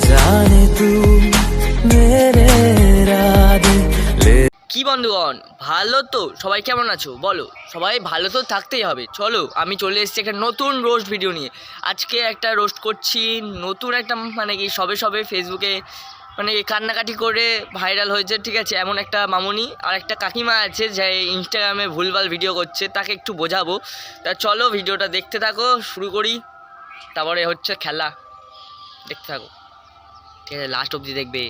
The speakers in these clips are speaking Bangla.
जाने तू मेरे इरादे ले। কি বন্ধুগণ, ভালো তো? সবাই কেমন আছো বলো? সবাই ভালো তো থাকতেই হবে। চলো আমি চলে এসেছি একটা নতুন রোস্ট ভিডিও নিয়ে। আজকে একটা রোস্ট করছি, নতুন একটা মানে কি সবে সবে ফেসবুকে মানে কান্নাকাটি করে ভাইরাল হয়েছে, ঠিক আছে? এমন একটা মামুনি আর একটা কাকিমা আছে যে ইনস্টাগ্রামে ভুলভাল ভিডিও করছে, তাকে একটু বোঝাবো। তা চলো ভিডিওটা দেখতে থাকো, শুরু করি। তারপরে হচ্ছে খেলা, দেখতে থাকো, ঠিক আছে? লাস্ট অবধি দেখবে।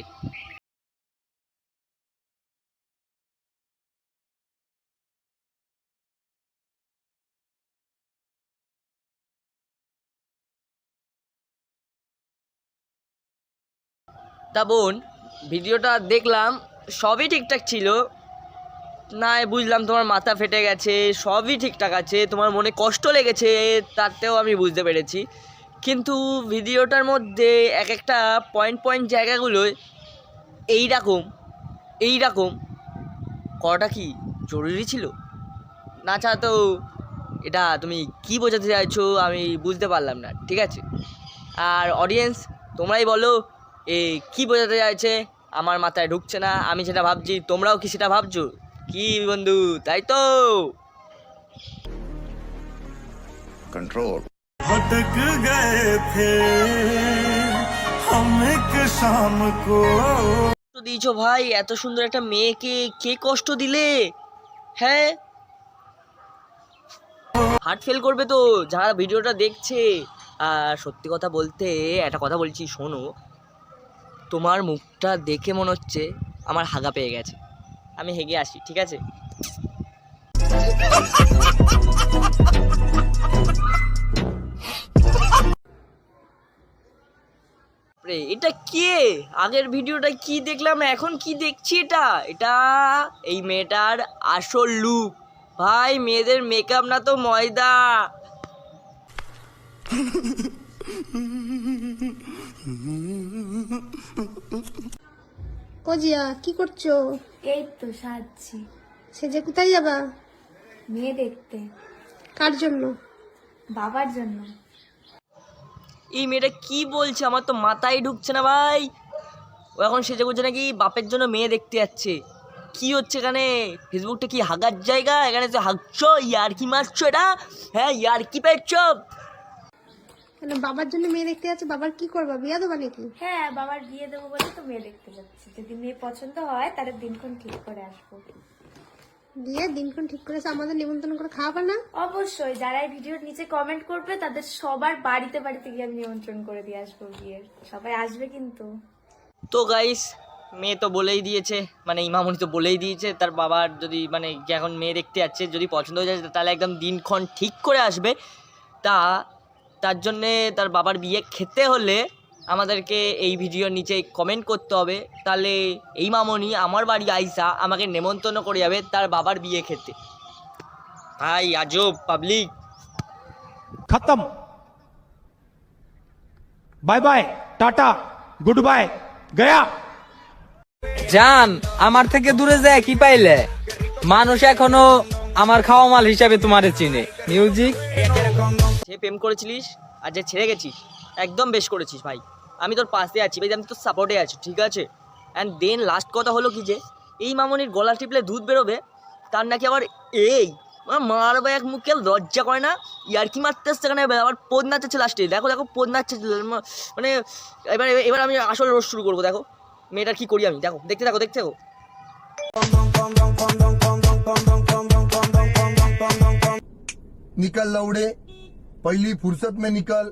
তা বোন, ভিডিওটা দেখলাম, সবই ঠিকঠাক ছিল। না বুঝলাম তোমার মাথা ফেটে গেছে, সবই ঠিকঠাক আছে, তোমার মনে কষ্ট লেগেছে, তাতেও আমি বুঝতে পেরেছি। কিন্তু ভিডিওটার মধ্যে এক একটা পয়েন্ট পয়েন্ট জায়গাগুলোয় এইরকম এইরকম করাটা কি জরুরি ছিল? না তো এটা তুমি কি বোঝাতে চাইছো আমি বুঝতে পারলাম না, ঠিক আছে? আর অডিয়েন্স তোমরাই বলো কি বোঝাতে চাইছে, আমার মাথায় ঢুকছে না। আমি সেটা ভাবছি, তোমরাও কি সেটা ভাবছো কি বন্ধু, তাই তো? कंट्रोल भटक गए थे हम एक शाम को। তো দিয়েছো ভাই, এত সুন্দর একটা মেয়েকে কে কষ্ট দিলে? হ্যাঁ, হার্ট ফেল করবে তো যারা ভিডিওটা দেখছে। আর সত্যি কথা বলতে একটা কথা বলছি, শোনো। তোমার মুখটা দেখে মনে হচ্ছে আমার হাগা পেয়ে গেছে। আমি হেগে আসি, ঠিক আছে? এটা কে? আগের ভিডিওটা কি দেখলাম, এখন কি দেখছি? এটা এটা এই মেয়েটার আসল লুক ভাই। মেয়েদের মেকআপ না তো ময়দা। কজিয়া কি করছো? এই তো সাজছি। সেজে কোথায় যাবা? মেয়ে দেখতে। কার জন্য? বাবার জন্য। এই মেয়েটা কি বলছে, আমার তো মাথায় ঢুকছে না ভাই। ও এখন সেজে গুজে নাকি বাপের জন্য মেয়ে দেখতে যাচ্ছে। কি হচ্ছে এখানে? ফেসবুকটা কি হাগার জায়গা? এখানে তো হাগছো, ইয়ার্কি মারছো এটা? হ্যাঁ, ইয়ার্কি পেয়েছো? কেন বাবার জন্য মেয়ে দেখতে যাচ্ছে? বাবার কি করবা, বিয়া দেবা নাকি? হ্যাঁ, বাবার বিয়ে দেবো বলে তো মেয়ে দেখতে যাচ্ছি। যদি মেয়ে পছন্দ হয় তাহলে দিনক্ষণ ঠিক করে আসবো। বিয়ে দিনক্ষণ ঠিক করেছে, আমাদের নিমন্ত্রণ করে খাওয়াবা না? অবশ্যই, যারা এই ভিডিওর নিচে কমেন্ট করবে তাদের সবার বাড়িতে বাড়িতে গিয়ে আমি নিমন্ত্রণ করে দিয়ে আসবো বিয়ের। সবাই আসবে কিন্তু। তো গাইস, মেয়ে তো বলেই দিয়েছে, মানে ইমামনি তো বলেই দিয়েছে তার বাবার যদি মানে এখন মেয়ে দেখতে যাচ্ছে, যদি পছন্দ হয়ে যায় তাহলে একদম দিনক্ষণ ঠিক করে আসবে। তার জন্যে তার বাবার বিয়ে খেতে হলে আমাদেরকে এই ভিডিওর নিচে কমেন্ট করতে হবে। তাহলে এই মামনি আমার বাড়ি আইসা আমাকে নেমন্তন্ন করে যাবে তার বাবার বিয়ে খেতে। ভাই আজব পাবলিক। खत्म bye bye tata good bye गया। জান, আমার থেকে দূরে যায় কি পাইলে? মানুষ এখনো আমার খাওয়া মাল হিসাবে তোমারে চিনে। মিউজিক। যে প্রেম করেছিলিস আর যে ছেড়ে গেছিস, একদম বেশ করেছিস ভাই। আমি তোর পাশে আছি ভাই, আমি তোর সাপোর্টে আছি, ঠিক আছে? অ্যান্ড দেন লাস্ট কথা হলো কি, যে এই মামনির গলা টিপলে দুধ বেরোবে, তার নাকি আবার এই মারবে এক মুখে লজ্জা করে না? ইয়ার্কি মারতে আসছে সেখানে, আবার পদ নাচাচ্ছে লাস্টে। দেখো দেখো পদ নাচছে, মানে এবার এবার আমি আসল রোজ শুরু করবো। দেখো মেয়েটার কি করি আমি, দেখো, দেখতে থাকো দেখতে থাকো। निकल लौड़े, पहली फुर्सत में निकल।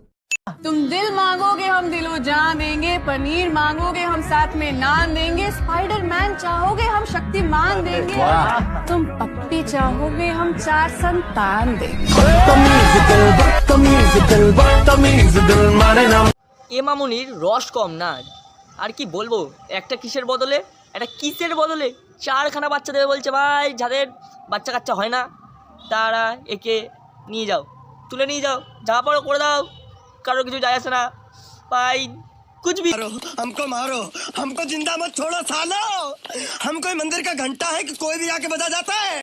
तुम दिल मांगोगे हम दिलो जान देंगे, पनीर मांगोगे हम साथ में नान देंगे, स्पाइडरमैन चाहोगे हम शक्तिमान देंगे, तुम पप्पी चाहोगे हम 4 संतान देंगे। এ মামুনির রস কম না, আর কি বলবো। একটা কিসের বদলে, একটা কিসের বদলে 4খানা বাচ্চা দেবে বলছে ভাই। যাদের বাচ্চা কাচ্চা হয় না তারা একে নিয়ে যাও, তুলে নিয়ে যাও, যা পারো করে দাও, কারো কিছু যায় আসে না ভাই। कुछ भी हमको मारो, हमको जिंदा मत छोड़ो सालो। हम कोई मंदिर का घंटा है कि कोई भी आके बजा जाता है।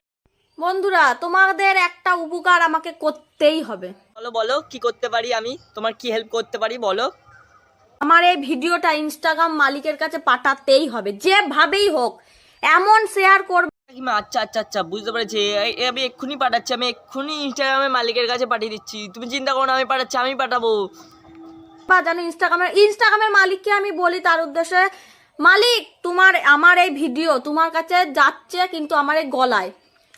বন্ধুরা, তোমাদের একটা উপকার আমাকে করতেই হবে। বলো বলো কি করতে পারি আমি, তোমার কি হেল্প করতে পারি বলো। আমার এই ভিডিওটা ইনস্টাগ্রাম মালিকের কাছে পাঠাতেই হবে, যেভাবেই হোক এমন শেয়ার করবে। কাকিমা আচ্ছা আচ্ছা আচ্ছা বুঝতে পেরেছি, আমি এক্ষুনি পাঠাচ্ছি, আমি এক্ষুনি ইনস্টাগ্রামে মালিকের কাছে পাঠিয়ে দিচ্ছি, তুমি চিন্তা করো না, আমি পাঠাচ্ছি, আমি পাঠাবো। বা জানো ইনস্টাগ্রামের মালিককে আমি বলি তার উদ্দেশ্যে, মালিক আমার এই ভিডিও তোমার কাছে যাচ্ছে, কিন্তু আমার এই গলায়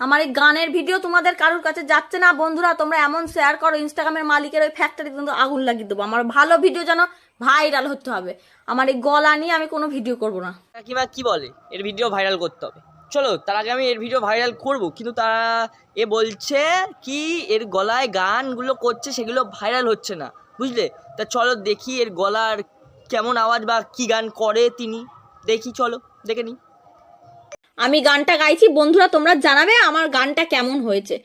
আমার এই গানের ভিডিও তোমাদের কারোর কাছে যাচ্ছে না। বন্ধুরা তোমরা এমন শেয়ার করো, ইনস্টাগ্রামের মালিকের ওই ফ্যাক্টরি কিন্তু আগুন লাগিয়ে দেবো। আমার ভালো ভিডিও যেন ভাইরাল হতে হবে, আমার এই গলা নিয়ে আমি কোনো ভিডিও করব না। কাকিমা কি বলে, এর ভিডিও ভাইরাল করতে হবে, চলো তার আগে আমি এর ভিডিও ভাইরাল করব, কিন্তু তারা বলছে কি এর গলায় গানগুলো করছে সেগুলো ভাইরাল হচ্ছে না, বুঝলে? তা চলো দেখি এর গলার কেমন আওয়াজ বা কি গান করে তিনি, দেখি, চলো দেখে নিই। আমি গানটা গাইছি, বন্ধুরা তোমরা জানাবে আমার গানটা কেমন হয়েছে।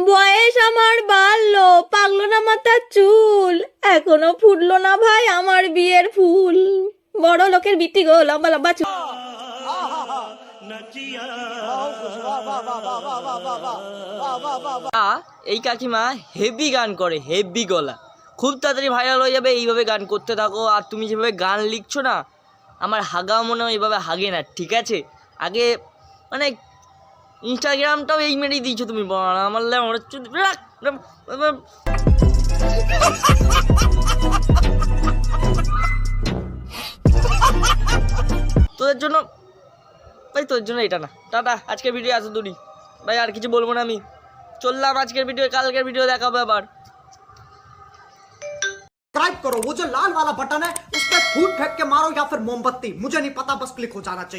বয়স আমার বাড়লো, পাকলো না মাথার চুল, এখনো ফুটলো না ভাই আমার বিয়ের ফুল, বড় লোকের বিটি গো লম্বা লম্বা চুল। এই কাকিমা হেভি গান করে, হেভি গলা, খুব তাড়াতাড়ি ভাইরাল হয়ে যাবে, এইভাবে গান করতে থাকো। আর তুমি যেভাবে গান লিখছো না, আমার হাগা মনে হয় এইভাবে হাগে না, ঠিক আছে? আগে মানে ইনস্টাগ্রামটাও এই মেরেই দিয়েছো তুমি, আমার তোদের জন্য ভাই, তোর জন্য এটা না। টাটা, আজকের ভিডিও এত দূরই ভাই, আর কিছু বলবো না, আমি চললাম। আজকের ভিডিও, কালকের ভিডিও দেখাবো আবার। सब्सक्राइब करो, वो जो लाल वाला बटन है उस पर फूट फेंक के मारो या फिर मोमबत्ती, मुझे नहीं पता, बस क्लिक हो जाना चाहिए।